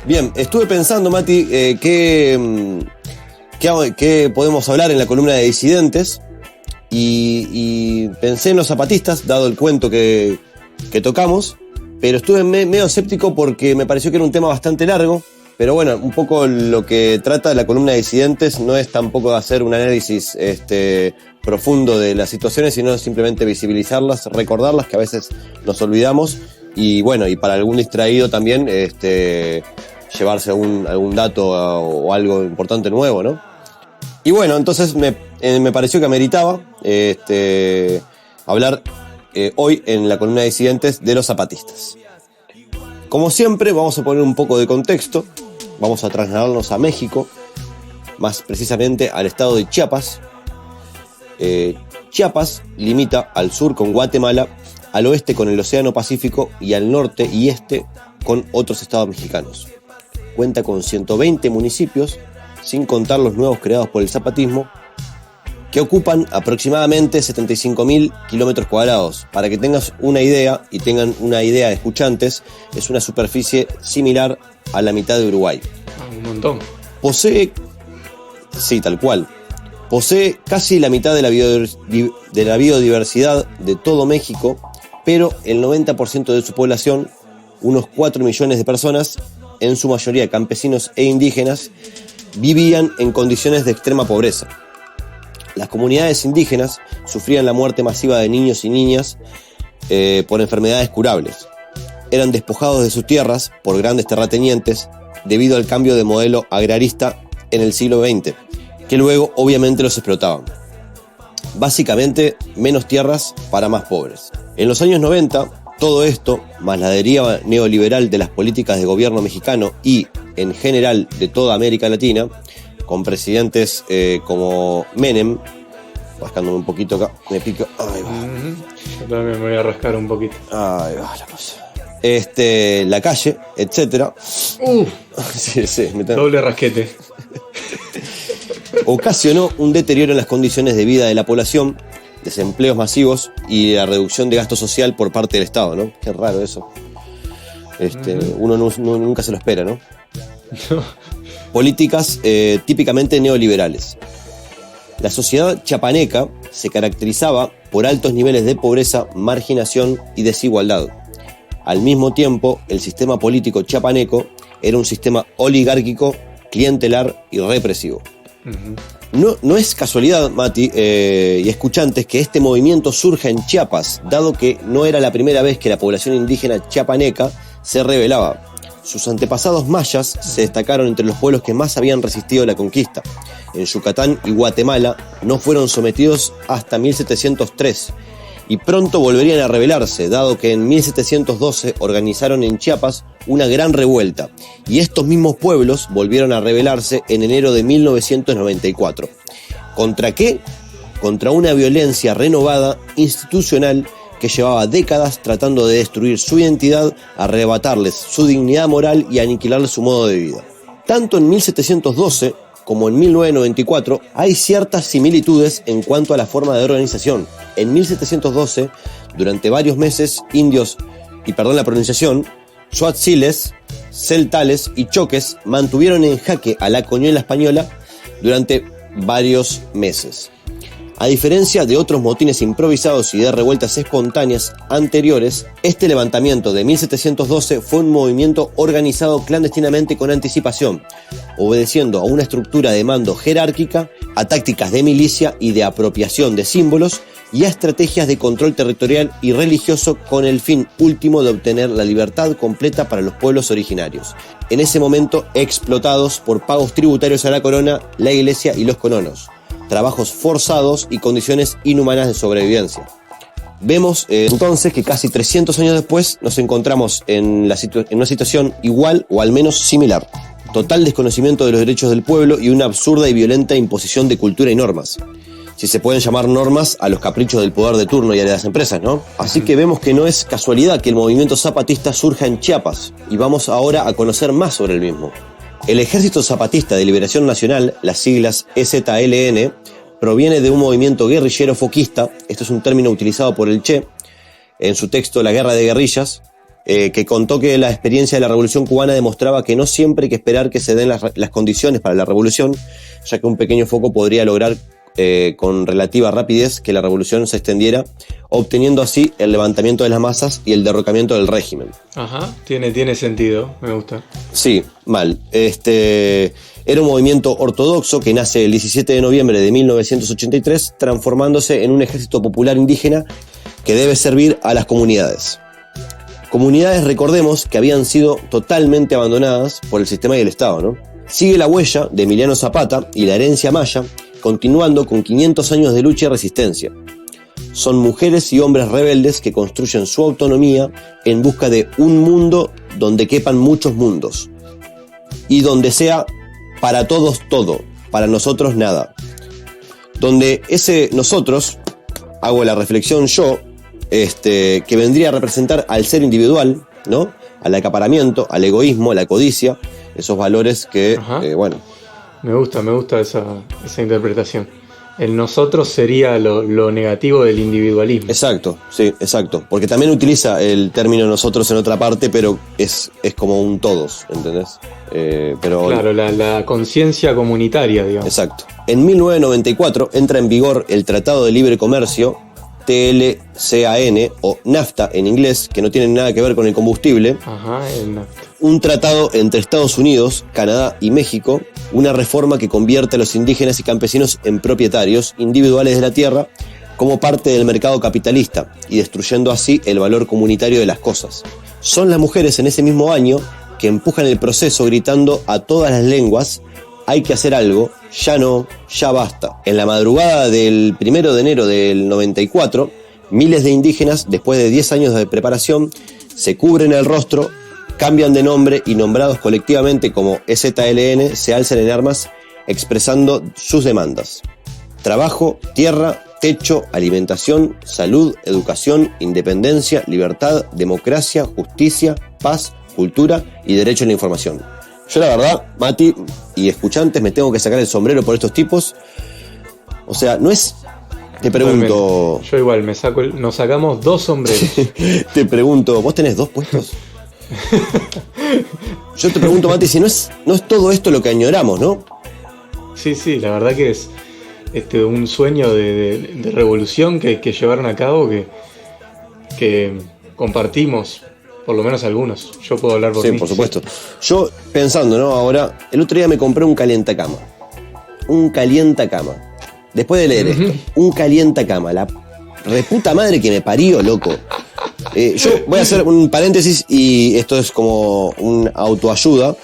Bien, estuve pensando, Mati, qué podemos hablar en la columna de disidentes y pensé en los zapatistas, dado el cuento que tocamos, pero estuve medio escéptico porque me pareció que era un tema bastante largo, pero bueno, un poco lo que trata la columna de disidentes no es tampoco de hacer un análisis profundo de las situaciones, sino simplemente visibilizarlas, recordarlas, que a veces nos olvidamos, y bueno, y para algún distraído también llevarse algún dato o algo importante nuevo, ¿no? Y bueno, entonces me pareció que ameritaba hablar hoy en la columna de disidentes de los zapatistas. Como siempre, vamos a poner un poco de contexto, vamos a trasladarnos a México, más precisamente al estado de Chiapas. Chiapas limita al sur con Guatemala, al oeste con el Océano Pacífico y al norte y este con otros estados mexicanos. Cuenta con 120 municipios, sin contar los nuevos creados por el zapatismo, que ocupan aproximadamente 75.000 kilómetros cuadrados. Para que tengas una idea, y tengan una idea de escuchantes, es una superficie similar a la mitad de Uruguay. Un montón. Posee, sí, tal cual, posee casi la mitad de la biodiversidad de todo México, pero el 90% de su población, unos 4 millones de personas, en su mayoría campesinos e indígenas, vivían en condiciones de extrema pobreza. Las comunidades indígenas sufrían la muerte masiva de niños y niñas por enfermedades curables. Eran despojados de sus tierras por grandes terratenientes debido al cambio de modelo agrarista en el siglo XX, que luego obviamente los explotaban. Básicamente, menos tierras para más pobres. En los años 90, todo esto, más la deriva neoliberal de las políticas de gobierno mexicano y, en general, de toda América Latina, con presidentes como Menem, rascándome un poquito acá, me pico, ahí va. Yo también me voy a rascar un poquito. Ahí va la cosa. Lacalle, etcétera. Sí, doble rasquete. Ocasionó un deterioro en las condiciones de vida de la población, desempleos masivos y la reducción de gasto social por parte del Estado, ¿no? Qué raro eso. Uno nunca se lo espera, ¿no? Políticas típicamente neoliberales. La sociedad chiapaneca se caracterizaba por altos niveles de pobreza, marginación y desigualdad. Al mismo tiempo, el sistema político chiapaneco era un sistema oligárquico, clientelar y represivo. No es casualidad, Mati, y escuchantes, que este movimiento surja en Chiapas, dado que no era la primera vez que la población indígena chiapaneca se rebelaba. Sus antepasados mayas se destacaron entre los pueblos que más habían resistido la conquista. En Yucatán y Guatemala no fueron sometidos hasta 1703 y pronto volverían a rebelarse, dado que en 1712 organizaron en Chiapas una gran revuelta, y estos mismos pueblos volvieron a rebelarse en enero de 1994. ¿Contra qué? Contra una violencia renovada, institucional, que llevaba décadas tratando de destruir su identidad, arrebatarles su dignidad moral y aniquilarles su modo de vida. Tanto en 1712 como en 1994 hay ciertas similitudes en cuanto a la forma de organización. En 1712, durante varios meses, indios, y perdón la pronunciación, Tzotzilles, celtales y choques mantuvieron en jaque a la coñuela española durante varios meses. A diferencia de otros motines improvisados y de revueltas espontáneas anteriores, este levantamiento de 1712 fue un movimiento organizado clandestinamente con anticipación, obedeciendo a una estructura de mando jerárquica, a tácticas de milicia y de apropiación de símbolos, y a estrategias de control territorial y religioso con el fin último de obtener la libertad completa para los pueblos originarios, en ese momento explotados por pagos tributarios a la corona, la iglesia y los colonos, trabajos forzados y condiciones inhumanas de sobrevivencia. Vemos entonces que casi 300 años después nos encontramos en una situación igual o al menos similar. Total desconocimiento de los derechos del pueblo y una absurda y violenta imposición de cultura y normas. Si se pueden llamar normas a los caprichos del poder de turno y a las empresas, ¿no? Así que vemos que no es casualidad que el movimiento zapatista surja en Chiapas, y vamos ahora a conocer más sobre el mismo. El Ejército Zapatista de Liberación Nacional, las siglas EZLN, proviene de un movimiento guerrillero foquista. Esto es un término utilizado por el Che en su texto La Guerra de Guerrillas, que contó que la experiencia de la Revolución Cubana demostraba que no siempre hay que esperar que se den las condiciones para la revolución, ya que un pequeño foco podría lograr con relativa rapidez que la revolución se extendiera, obteniendo así el levantamiento de las masas y el derrocamiento del régimen. Ajá, tiene sentido, me gusta. Sí, mal. Era un movimiento ortodoxo que nace el 17 de noviembre de 1983, transformándose en un ejército popular indígena que debe servir a las comunidades. Comunidades, recordemos, que habían sido totalmente abandonadas por el sistema y el Estado, ¿no? Sigue la huella de Emiliano Zapata y la herencia maya, continuando con 500 años de lucha y resistencia. Son mujeres y hombres rebeldes que construyen su autonomía en busca de un mundo donde quepan muchos mundos y donde sea para todos todo, para nosotros nada. Donde ese nosotros, hago la reflexión yo, que vendría a representar al ser individual, ¿no? Al acaparamiento, al egoísmo, a la codicia, esos valores que, bueno. Me gusta esa interpretación. El nosotros sería lo negativo del individualismo. Exacto, sí, exacto. Porque también utiliza el término nosotros en otra parte, pero es como un todos, ¿entendés? Pero claro, la conciencia comunitaria, digamos. Exacto. En 1994 entra en vigor el Tratado de Libre Comercio, TLCAN, o NAFTA en inglés, que no tiene nada que ver con el combustible. Ajá, el NAFTA. Un tratado entre Estados Unidos, Canadá y México, una reforma que convierte a los indígenas y campesinos en propietarios individuales de la tierra como parte del mercado capitalista y destruyendo así el valor comunitario de las cosas. Son las mujeres en ese mismo año que empujan el proceso gritando a todas las lenguas: hay que hacer algo, ya no, ya basta. En la madrugada del 1 de enero del 94, miles de indígenas, después de 10 años de preparación, se cubren el rostro, cambian de nombre y, nombrados colectivamente como EZLN, se alzan en armas expresando sus demandas: trabajo, tierra, techo, alimentación, salud, educación, independencia, libertad, democracia, justicia, paz, cultura y derecho a la información. Yo la verdad, Mati y escuchantes, me tengo que sacar el sombrero por estos tipos. O sea, no es... Te pregunto... Yo igual, nos sacamos 2 sombreros. Te pregunto, ¿vos tenés 2 puestos? Yo te pregunto, Mati, si no es todo esto lo que añoramos, ¿no? Sí, la verdad que es un sueño de revolución que llevaron a cabo que compartimos. Por lo menos algunos. Yo puedo hablar por mí. Sí, por supuesto. Yo, pensando, ¿no? Ahora, el otro día me compré un calientacama. Un calientacama. Después de leer esto, un calientacama. La reputa madre que me parió, loco. Yo voy a hacer un paréntesis y esto es como un autoayuda.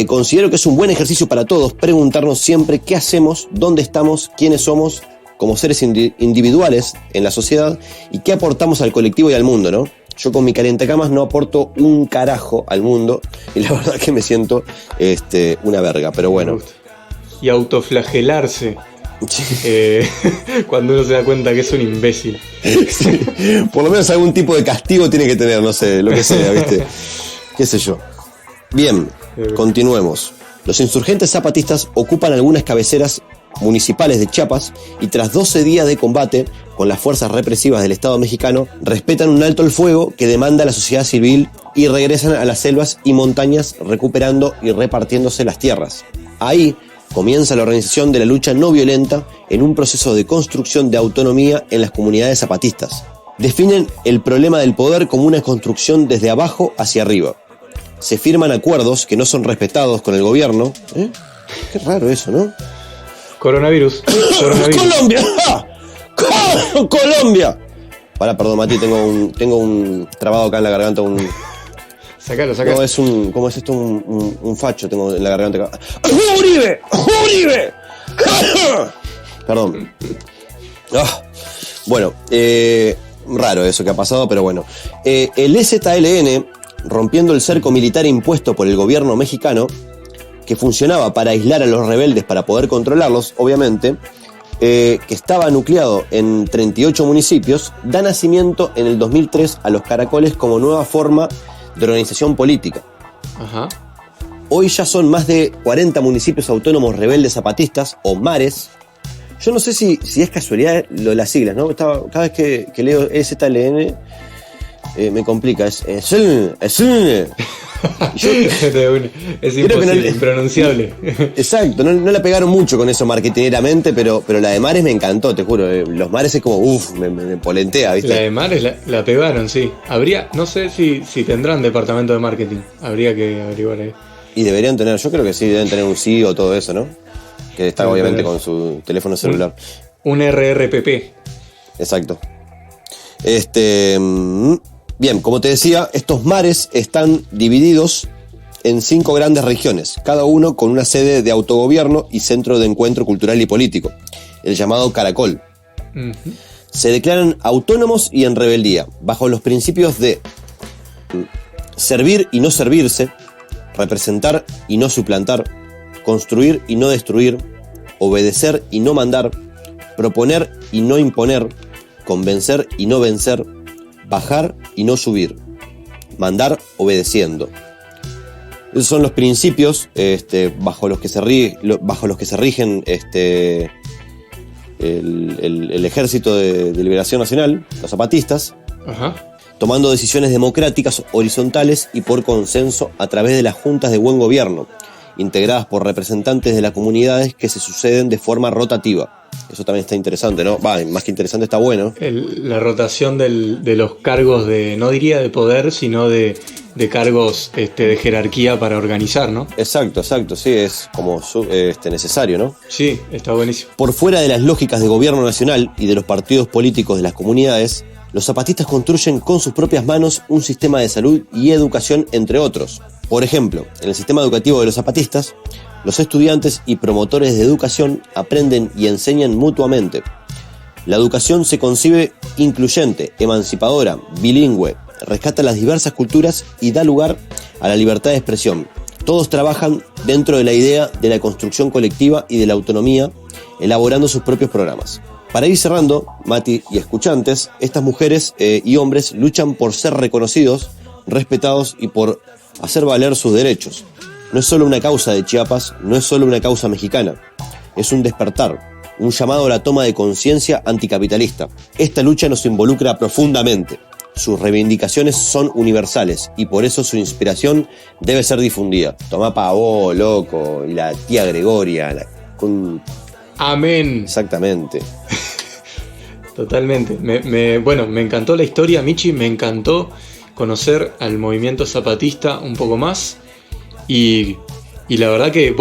Considero que es un buen ejercicio para todos preguntarnos siempre qué hacemos, dónde estamos, quiénes somos como seres individuales en la sociedad y qué aportamos al colectivo y al mundo, ¿no? Yo con mi calientacamas no aporto un carajo al mundo y la verdad que me siento una verga, pero bueno. Y autoflagelarse cuando uno se da cuenta que es un imbécil. Sí, por lo menos algún tipo de castigo tiene que tener, no sé, lo que sea, ¿viste? Qué sé yo. Bien, continuemos. Los insurgentes zapatistas ocupan algunas cabeceras municipales de Chiapas y tras 12 días de combate con las fuerzas represivas del Estado mexicano, respetan un alto el fuego que demanda la sociedad civil y regresan a las selvas y montañas recuperando y repartiéndose las tierras. Ahí comienza la organización de la lucha no violenta en un proceso de construcción de autonomía en las comunidades zapatistas. Definen el problema del poder como una construcción desde abajo hacia arriba. Se firman acuerdos que no son respetados con el gobierno. Qué raro eso, ¿no? Coronavirus. ¡Colombia! ¡Colombia! Perdón, Mati, tengo un trabado acá en la garganta, Sacalo. No, es un... ¿Cómo es esto? Un facho tengo en la garganta acá. ¡Uribe! Perdón. Bueno, raro eso que ha pasado, pero bueno. El EZLN, rompiendo el cerco militar impuesto por el gobierno mexicano, que funcionaba para aislar a los rebeldes para poder controlarlos, obviamente, que estaba nucleado en 38 municipios, da nacimiento en el 2003 a los caracoles como nueva forma de organización política. Ajá. Hoy ya son más de 40 municipios autónomos rebeldes zapatistas, o mares. Yo no sé si es casualidad lo de las siglas, ¿no? Cada vez que leo EZLN me complica. Es imposible, impronunciable. Exacto, no la pegaron mucho con eso marketineramente, pero la de mares me encantó, te juro. Los mares es como, me polentea, ¿viste? La de mares la pegaron, sí. No sé si tendrán departamento de marketing. Habría que averiguar ahí. Y deberían tener, yo creo que sí, deben tener un CEO o todo eso, ¿no? Que está obviamente con su teléfono celular. Un RRPP. Exacto. Bien, como te decía, estos mares están divididos en 5 grandes regiones, cada uno con una sede de autogobierno y centro de encuentro cultural y político, el llamado Caracol. Uh-huh. Se declaran autónomos y en rebeldía, bajo los principios de servir y no servirse, representar y no suplantar, construir y no destruir, obedecer y no mandar, proponer y no imponer, convencer y no vencer, bajar y no subir, mandar obedeciendo. Esos son los principios bajo los que se rigen el Ejército de Liberación Nacional, los zapatistas. Ajá. Tomando decisiones democráticas, horizontales y por consenso a través de las juntas de buen gobierno, integradas por representantes de las comunidades que se suceden de forma rotativa. Eso también está interesante, ¿no? Más que interesante, está bueno. La rotación de los cargos no diría de poder, sino de cargos de jerarquía para organizar, ¿no? Exacto, sí, es como necesario, ¿no? Sí, está buenísimo. Por fuera de las lógicas de gobierno nacional y de los partidos políticos de las comunidades, los zapatistas construyen con sus propias manos un sistema de salud y educación, entre otros. Por ejemplo, en el sistema educativo de los zapatistas, los estudiantes y promotores de educación aprenden y enseñan mutuamente. La educación se concibe incluyente, emancipadora, bilingüe, rescata las diversas culturas y da lugar a la libertad de expresión. Todos trabajan dentro de la idea de la construcción colectiva y de la autonomía, elaborando sus propios programas. Para ir cerrando, Mati y escuchantes, estas mujeres y hombres luchan por ser reconocidos, respetados y por hacer valer sus derechos. No es solo una causa de Chiapas, no es solo una causa mexicana, es un despertar, un llamado a la toma de conciencia anticapitalista. Esta lucha nos involucra profundamente. Sus reivindicaciones son universales y por eso su inspiración debe ser difundida. Tomá pa' vos, loco, y la tía Gregoria. Amén. Exactamente. Totalmente. Me encantó la historia, Michi, me encantó conocer al movimiento zapatista un poco más y la verdad que,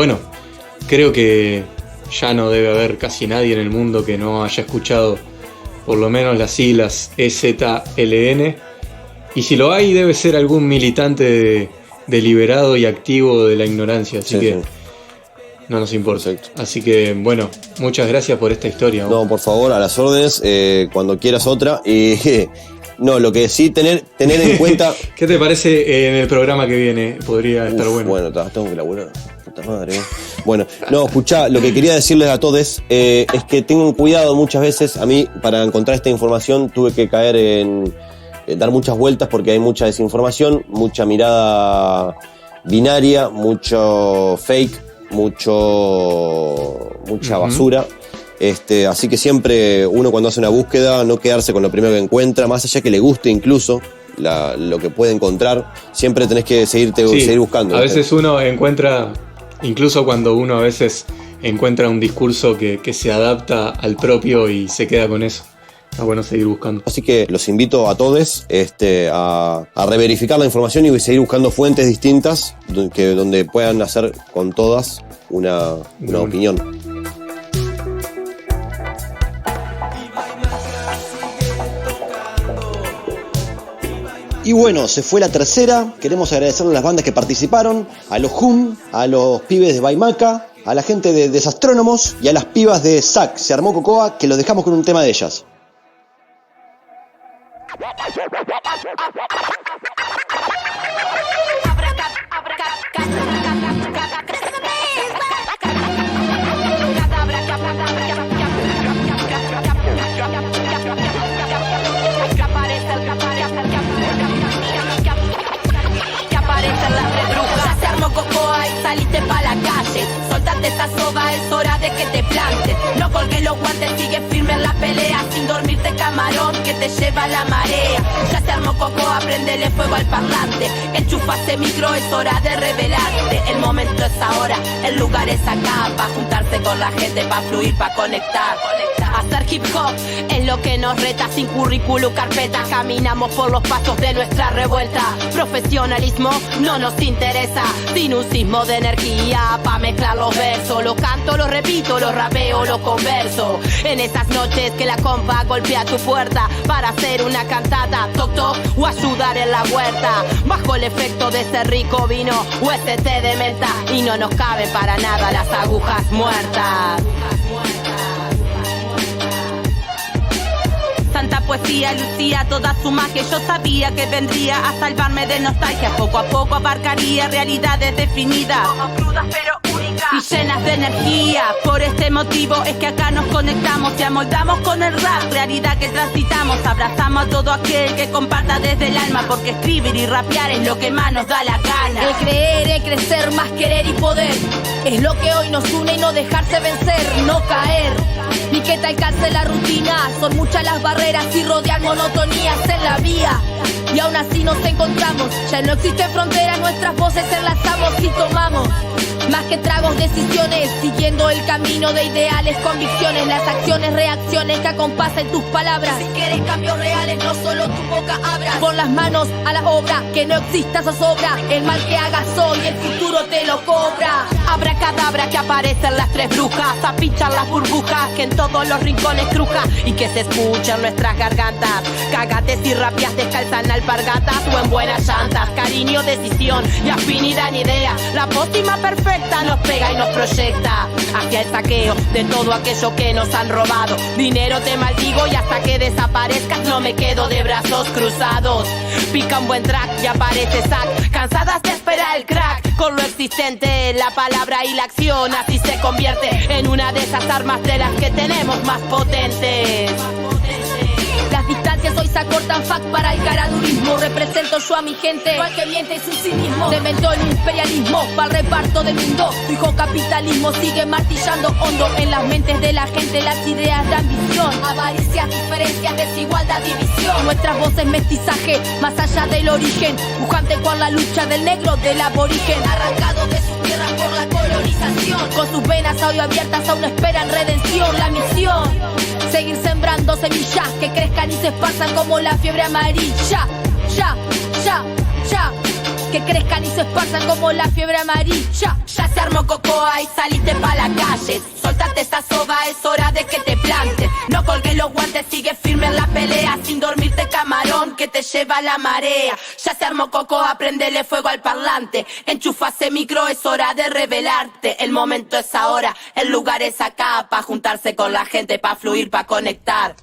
creo que ya no debe haber casi nadie en el mundo que no haya escuchado por lo menos las siglas EZLN, y si lo hay debe ser algún militante deliberado y activo de la ignorancia, así que no nos importa. Exacto. Así que, muchas gracias por esta historia. No, por favor, a las órdenes, cuando quieras otra. No, lo que sí, tener en cuenta... ¿Qué te parece en el programa que viene? Podría estar bueno. Bueno, tengo que laburar. Puta madre. Bueno, no, escuchá, lo que quería decirles a todos es que tengan cuidado muchas veces. A mí, para encontrar esta información, tuve que caer en dar muchas vueltas porque hay mucha desinformación, mucha mirada binaria, mucho fake, mucha basura. Así que siempre uno cuando hace una búsqueda, no quedarse con lo primero que encuentra, más allá que le guste incluso lo que puede encontrar, siempre tenés que seguir buscando. A veces uno encuentra, incluso cuando uno a veces encuentra un discurso que se adapta al propio y se queda con eso. Está bueno seguir buscando. Así que los invito a todos a reverificar la información y seguir buscando fuentes distintas donde puedan hacer con todas una opinión. Y bueno, se fue la tercera. Queremos agradecerle a las bandas que participaron, a los HUM, a los pibes de Baimaca, a la gente de Desastrónomos y a las pibas de SAC. Se armó Cocoa, que los dejamos con un tema de ellas. Saliste pa' la calle, soltate esa soga, es hora de que te plantes. No colgues los guantes, sigue firme en la pelea, sin dormirte camarón que te lleva la marea. Ya se armó cocoa, prendele fuego al parlante. Enchufa ese micro, es hora de revelarte. El momento es ahora, el lugar es acá, pa' juntarse con la gente, pa' fluir, pa' conectar. Hacer hip hop es lo que nos reta, sin currículum, carpeta, caminamos por los pasos de nuestra revuelta. Profesionalismo no nos interesa, sin un sismo de energía pa' mezclar los versos. Lo canto, lo repito, lo rapeo, lo converso. En esas noches que la compa golpea tu puerta para hacer una cantata, toc toc, o ayudar en la huerta. Bajo el efecto de ese rico vino o ese té de menta, y no nos caben para nada las agujas muertas. Santa poesía lucía toda su magia. Yo sabía que vendría a salvarme de nostalgia. Poco a poco abarcaría realidades definidas, como crudas pero únicas y llenas de energía. Por este motivo es que acá nos conectamos y amoldamos con el rap, realidad que transitamos. Abrazamos a todo aquel que comparta desde el alma, porque escribir y rapear es lo que más nos da la gana. El creer, el crecer, más querer y poder es lo que hoy nos une, y no dejarse vencer, no caer, ni que te alcance la rutina. Son muchas las barreras y rodean monotonías en la vía, y aún así nos encontramos. Ya no existen fronteras, nuestras voces enlazamos y tomamos más que tragos, decisiones, siguiendo el camino de ideales, convicciones, las acciones, reacciones que acompasen tus palabras. Si quieres cambios reales, no solo tu boca abras. Pon las manos a la obra, que no exista zozobra. El mal que hagas hoy, el futuro te lo cobra. Abracadabra, que aparecen las tres brujas a pinchar las burbujas que en todos los rincones cruja, y que se escuchan nuestras gargantas. Cagates y rapias descalzan alpargatas o en buenas llantas. Cariño, decisión y afinidad en idea. La pócima perfecta nos pega y nos proyecta hacia el saqueo de todo aquello que nos han robado. Dinero te maldigo y hasta que desaparezcas no me quedo de brazos cruzados. Pica un buen track y aparece Zack, cansadas de esperar el crack. Con lo existente, la palabra y la acción, así se convierte en una de esas armas de las que tenemos más potentes. Las distancias hoy se acortan, fuck para el caradurismo. Represento yo a mi gente, igual que miente y su cinismo. Dementó el imperialismo para el reparto del mundo. Tu hijo capitalismo sigue martillando hondo en las mentes de la gente las ideas de ambición, avaricia, diferencias, desigualdad, división. Nuestras voces mestizaje, más allá del origen, pujante con la lucha del negro del aborigen, arrancado de sus tierras por la colonización. Con sus venas hoy abiertas aún esperan redención. La misión, seguir sembrando semillas que crezcan y se esparzan como la fiebre amarilla. Que crezcan y se esparzan como la fiebre amarilla. Ya se armó cocoa y saliste pa' la calle. Soltate esa soga, es hora de que te plantes. No colgues los guantes, sigue firme en la pelea, sin dormirte camarón que te lleva la marea. Ya se armó cocoa, prendele fuego al parlante. Enchufa ese micro, es hora de revelarte. El momento es ahora, el lugar es acá, pa' juntarse con la gente, pa' fluir, pa' conectar.